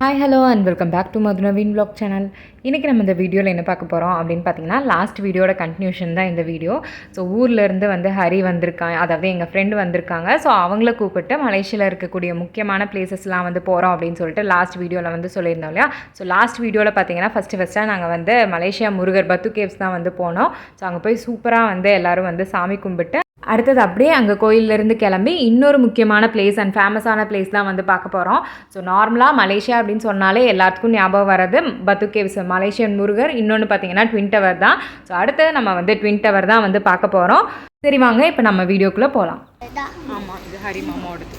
Hi hello and welcome back to Madhunaveen vlog channel. இன்றைக்கி நம்ம இந்த வீடியோவில் என்ன பார்க்க போகிறோம் அப்படின்னு பார்த்தீங்கன்னா, லாஸ்ட் வீடியோட கண்டினியூஷன் தான் இந்த வீடியோ. ஸோ ஊர்லேருந்து ஹரி வந்திருக்காங்க, அதாவது எங்கள் ஃப்ரெண்டு வந்திருக்காங்க. ஸோ அவங்கள கூப்பிட்டு மலேசியாவில் இருக்கக்கூடிய முக்கியமான பிளேசஸ்லாம் போகிறோம் அப்படின்னு சொல்லிட்டு லாஸ்ட் வீடியோவில் சொல்லியிருந்தோம் இல்லையா. ஸோ லாஸ்ட் வீடியோவில் பார்த்தீங்கன்னா ஃபஸ்ட்டாக நாங்கள் மலேசியா முருகர் பத்து கேவ்ஸ் தான் போனோம். ஸோ அங்கே போய் சூப்பராக எல்லோரும் சாமி கும்பிட்டு அடுத்தது அப்படியே அங்கே கோயிலேருந்து கிளம்பி இன்னொரு முக்கியமான பிளேஸ் அண்ட் ஃபேமஸான பிளேஸ் தான் பார்க்க போகிறோம். ஸோ நார்மலாக மலேசியா அப்படின்னு சொன்னாலே எல்லாத்துக்கும் ஞாபகம் வர்றது பத்து கேவ்ஸ், மலேசியன் முருகர், இன்னொன்று பார்த்தீங்கன்னா ட்வின் டவர் தான். ஸோ அடுத்தது நம்ம ட்வின் டவர் தான் பார்க்க போகிறோம். சரி வாங்க இப்போ நம்ம வீடியோக்குள்ளே போகலாம். ஆமாம், இது ஹரி மாமாவோடது.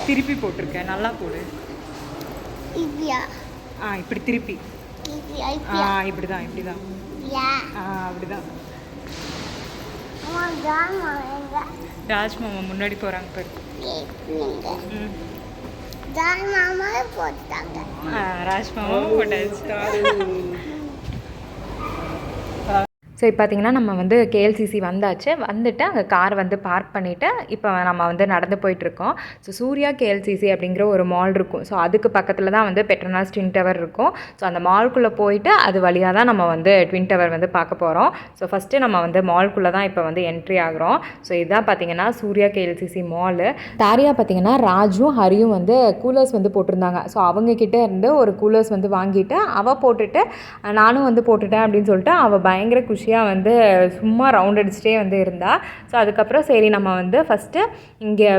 திருப்பி போட்டிருக்கேன், நல்லா போடு. இப்படி திருப்பி இப்படிதான் அப்படிதான். ராஜ் மாமா முன்னாடி போறாங்க பாரு. ராஜ் மாமா போட்டாச்சு. ஸோ இப்போ பார்த்திங்கன்னா நம்ம கேஎல்சிசி வந்துட்டு அங்கே கார் பார்க் பண்ணிவிட்டு இப்போ நம்ம நடந்து போயிட்டுருக்கோம். ஸோ சூர்யா கேஎல்சிசி அப்படிங்கிற ஒரு மால் இருக்கும். ஸோ அதுக்கு பக்கத்தில் தான் பெட்ரோனாஸ் ட்வின் டவர் இருக்கும். ஸோ அந்த மால்குள்ளே போயிட்டு அது வழியாக தான் நம்ம ட்வின் டவர் பார்க்க போகிறோம். ஸோ ஃபஸ்ட்டு நம்ம மால்குள்ளே தான் இப்போ என்ட்ரி ஆகிறோம். ஸோ இதுதான் பார்த்திங்கன்னா சூர்யா கேஎல்சிசி மாலு. தாரியா பார்த்திங்கன்னா ராஜும் ஹரியும் கூலர்ஸ் போட்டிருந்தாங்க. ஸோ அவங்கக்கிட்ட இருந்து ஒரு கூலர்ஸ் வாங்கிட்டு அவள் போட்டுட்டு நானும் போட்டுட்டேன் அப்படின்னு சொல்லிட்டு அவள் பயங்கர குஷியாக சும்மா ரவுண்ட் அடிச்சுட்டே இருந்தா. ஸோ அதுக்கப்புறம் சரி நம்ம ஃபஸ்ட்டு இங்கே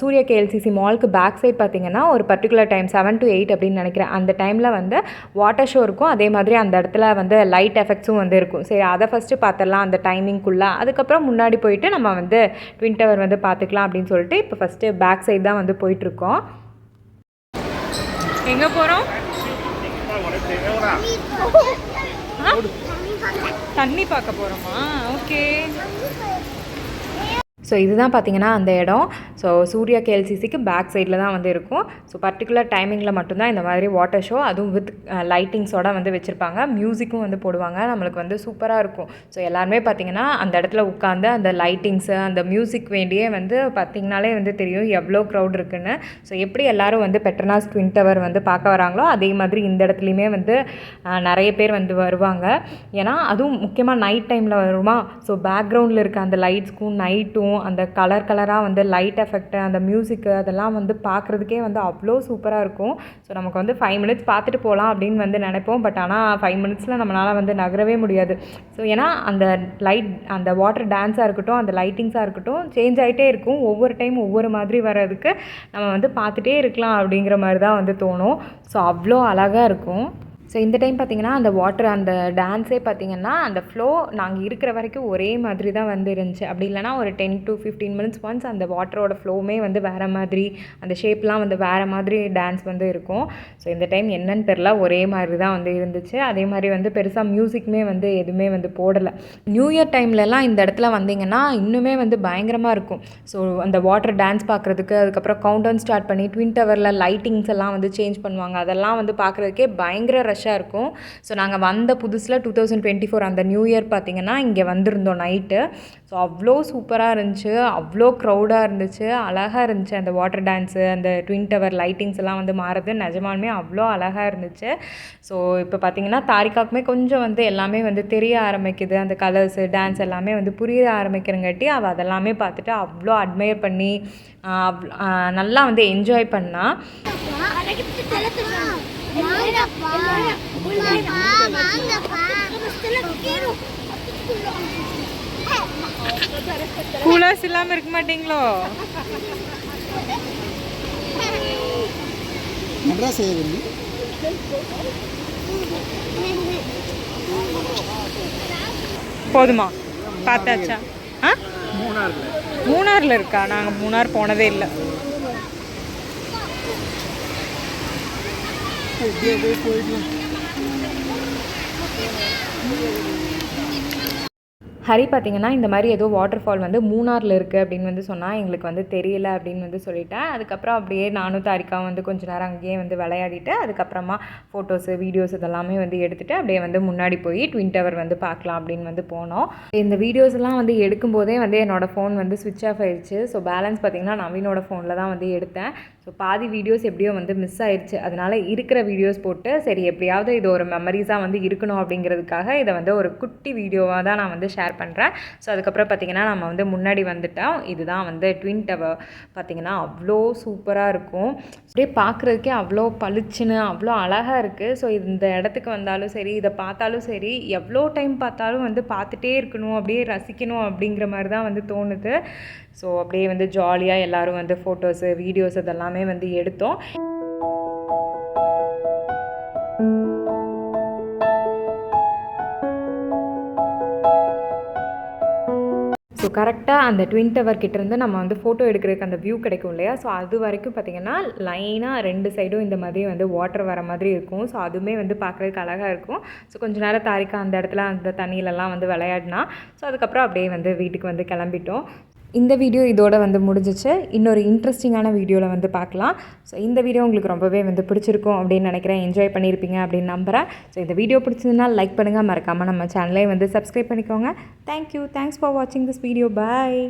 சூர்யா கேஎல்சிசி மாலுக்கு பேக் சைட் பார்த்திங்கன்னா ஒரு பர்டிகுலர் டைம் 7 to 8 அப்படின்னு நினைக்கிறேன். அந்த டைமில் வாட்டர் ஷோ இருக்கும். அதே மாதிரி அந்த இடத்துல லைட் எஃபெக்ட்ஸும் இருக்கும். சரி அதை ஃபஸ்ட்டு பார்த்துடலாம் அந்த டைமிங்குள்ளே. அதுக்கப்புறம் முன்னாடி போயிட்டு நம்ம ட்வின் டவர் பார்த்துக்கலாம் அப்படின்னு சொல்லிட்டு இப்போ ஃபஸ்ட்டு பேக் சைட் தான் போயிட்டுருக்கோம். எங்கே போகிறோம்? தண்ணி பார்க்க போகிறோமா? ஓகே. ஸோ இதுதான் பார்த்திங்கன்னா அந்த இடம். ஸோ சூர்யா கேஎல்சிசிக்கு பேக் சைடில் தான் இருக்கும். ஸோ பர்டிகுலர் டைமிங்கில் மட்டும்தான் இந்த மாதிரி வாட்டர் ஷோ, அதுவும் வித் லைட்டிங்ஸோட வச்சுருப்பாங்க. மியூசிக்கும் போடுவாங்க. நம்மளுக்கு சூப்பராக இருக்கும். ஸோ எல்லாருமே பார்த்திங்கன்னா அந்த இடத்துல உட்காந்து அந்த லைட்டிங்ஸு அந்த மியூசிக் வேண்டியே பார்த்திங்கனாலே தெரியும் எவ்வளோ க்ரௌட் இருக்குன்னு. ஸோ எப்படி எல்லோரும் பெட்ரோனாஸ் ட்வின் டவர் பார்க்க வராங்களோ அதே மாதிரி இந்த இடத்துலையுமே நிறைய பேர் வருவாங்க. ஏன்னா அதுவும் முக்கியமாக நைட் டைமில் வருமா. ஸோ பேக்ரவுண்டில் இருக்க அந்த லைட்ஸ்க்கும் நைட்டும் அந்த கலராக லைட் எஃபெக்ட் அந்த மியூசிக்கு அதெல்லாம் பார்க்குறதுக்கே அவ்வளோ சூப்பராக இருக்கும். ஸோ நமக்கு 5 minutes பார்த்துட்டு போகலாம் அப்படின்னு நினைப்போம். பட் ஆனால் 5 minutesல நம்மளால் நகரவே முடியாது. ஸோ ஏன்னா அந்த லைட் அந்த வாட்டர் டான்ஸாக இருக்கட்டும் அந்த லைட்டிங்ஸாக இருக்கட்டும் சேஞ்ச் ஆகிட்டே இருக்கும். ஒவ்வொரு டைம் ஒவ்வொரு மாதிரி வர்றதுக்கு நம்ம பார்த்துட்டே இருக்கலாம் அப்படிங்கிற மாதிரி தான் தோணும். ஸோ அவ்வளோ அழகாக இருக்கும். ஸோ இந்த டைம் பார்த்திங்கன்னா அந்த வாட்டர் அந்த டான்ஸே பார்த்திங்கன்னா அந்த ஃப்ளோ நாங்கள் இருக்கிற வரைக்கும் ஒரே மாதிரி தான் இருந்துச்சு. அப்படி இல்லைனா ஒரு 10 to 15 minutes ஒன்ஸ் அந்த வாட்டரோட ஃப்ளோவுமே வேறு மாதிரி அந்த ஷேப்லாம் வேறு மாதிரி டான்ஸ் இருக்கும். ஸோ இந்த டைம் என்னன்னு தெரில, ஒரே மாதிரி தான் இருந்துச்சு. அதே மாதிரி பெருசாக மியூசிக்குமே எதுவுமே போடலை. நியூ இயர் டைம்லலாம் இந்த இடத்துல வந்திங்கன்னா இன்னுமே பயங்கரமாக இருக்கும். ஸோ அந்த வாட்டர் டான்ஸ் பார்க்குறதுக்கு அதுக்கப்புறம் கவுண்டவுன் ஸ்டார்ட் பண்ணி ட்வின் டவரில் லைட்டிங்ஸ் எல்லாம் சேஞ்ச் பண்ணுவாங்க. அதெல்லாம் பார்க்குறதுக்கே பயங்கர ரஷ்ஷாக இருக்கும். ஸோ நாங்கள் வந்த புதுசில் 2024 அந்த நியூ இயர் பார்த்திங்கன்னா இங்கே வந்திருந்தோம் நைட்டு. ஸோ அவ்வளோ சூப்பராக இருந்துச்சு, அவ்வளோ க்ரௌடாக இருந்துச்சு, அழகாக இருந்துச்சு. அந்த வாட்டர் டான்ஸு அந்த ட்வின் டவர் லைட்டிங்ஸ் எல்லாம் மாறுது, நிஜமாலுமே அவ்வளோ அழகாக இருந்துச்சு. ஸோ இப்போ பார்த்திங்கன்னா தாரிகாவுக்குமே கொஞ்சம் எல்லாமே தெரிய ஆரம்பிக்குது. அந்த கலர்ஸு டான்ஸ் எல்லாமே புரிய ஆரம்பிக்கிறங்காட்டி அவள் அதெல்லாமே பார்த்துட்டு அவ்வளோ அட்மையர் பண்ணி நல்லா என்ஜாய் பண்ணா. கூலர்ஸ் இல்லாமல் இருக்க மாட்டீங்களோ? போதுமா? பார்த்தாச்சா? மூணாரில் இருக்கா? நாங்கள் மூணார் போனதே இல்லை. ஹரி பார்த்திங்கன்னா இந்த மாதிரி ஏதோ வாட்டர் ஃபால் மூணாரில் இருக்குது அப்படின்னு சொன்னால் எங்களுக்கு தெரியல அப்படின்னு சொல்லிட்டேன். அதுக்கப்புறம் அப்படியே நானும் தாரிக்காவும் கொஞ்சம் நேரம் அங்கேயே விளையாடிட்டு அதுக்கப்புறமா ஃபோட்டோஸு வீடியோஸ் இதெல்லாமே எடுத்துகிட்டு அப்படியே முன்னாடி போய் ட்வின் டவர் பார்க்கலாம் அப்படின்னு போனோம். இந்த வீடியோஸ் எல்லாம் எடுக்கும்போதே என்னோடய ஃபோன் ஸ்விட்ச் ஆஃப் ஆயிடுச்சு. ஸோ பேலன்ஸ் பார்த்திங்கன்னா நவீனோட ஃபோனில் தான் எடுத்தேன். ஸோ பாதி வீடியோஸ் எப்படியோ வந்து மிஸ் ஆயிடுச்சு. அதனால் இருக்கிற வீடியோஸ் போட்டு சரி எப்படியாவது இது ஒரு மெமரிஸாக வந்து இருக்கணும் அப்படிங்கிறதுக்காக இதை வந்து ஒரு குட்டி வீடியோவாக தான் நான் வந்து ஷேர் பண்ணுறேன். ஸோ அதுக்கப்புறம் பார்த்திங்கன்னா நம்ம வந்து முன்னாடி வந்துட்டோம். இதுதான் வந்து ட்வின் டவர். பார்த்திங்கன்னா அவ்வளோ சூப்பராக இருக்கும். அப்படியே பார்க்குறதுக்கே அவ்வளோ பளிச்சுன்னு அவ்வளோ அழகாக இருக்குது. ஸோ இந்த இடத்துக்கு வந்தாலும் சரி, இதை பார்த்தாலும் சரி, எவ்வளோ டைம் பார்த்தாலும் வந்து பார்த்துட்டே இருக்கணும், அப்படியே ரசிக்கணும் அப்படிங்கிற மாதிரி தான் வந்து தோணுது. ஸோ அப்படியே வந்து ஜாலியாக எல்லோரும் வந்து ஃபோட்டோஸு, வீடியோஸ் இதெல்லாமே வந்து எடுத்தோம். ஸோ கரெக்டாக அந்த ட்வின் டவர் கிட்டேருந்து நம்ம வந்து ஃபோட்டோ எடுக்கிறதுக்கு அந்த வியூ கிடைக்கும் இல்லையா? ஸோ அது வரைக்கும் பார்த்திங்கன்னா லைனாக 2 சைடும் இந்த மாதிரி வந்து வாட்டர் வர மாதிரி இருக்கும். ஸோ அதுவுமே வந்து பார்க்குறதுக்கு அழகாக இருக்கும். ஸோ கொஞ்சம் நேரம் தாரிக்கா அந்த இடத்துல அந்த தண்ணியிலலாம் வந்து விளையாடினா. ஸோ அதுக்கப்புறம் அப்படியே வந்து வீட்டுக்கு வந்து கிளம்பிட்டோம். இந்த வீடியோ இதோட வந்து முடிஞ்சிச்சு. இன்னொரு இன்ட்ரெஸ்டிங்கான வீடியோவில் வந்து பார்க்கலாம். ஸோ இந்த வீடியோ உங்களுக்கு ரொம்பவே வந்து பிடிச்சிருக்கும் அப்படின்னு நினைக்கிறேன். என்ஜாய் பண்ணியிருப்பீங்க அப்படின்னு நம்புகிறேன். ஸோ இந்த வீடியோ பிடிச்சதுன்னா லைக் பண்ணுங்கள், மறக்காமல் நம்ம சேனலை வந்து சப்ஸ்கிரைப் பண்ணிக்கோங்க. தேங்க்யூ. தேங்க்ஸ் ஃபார் வாட்சிங் திஸ் வீடியோ. பாய்.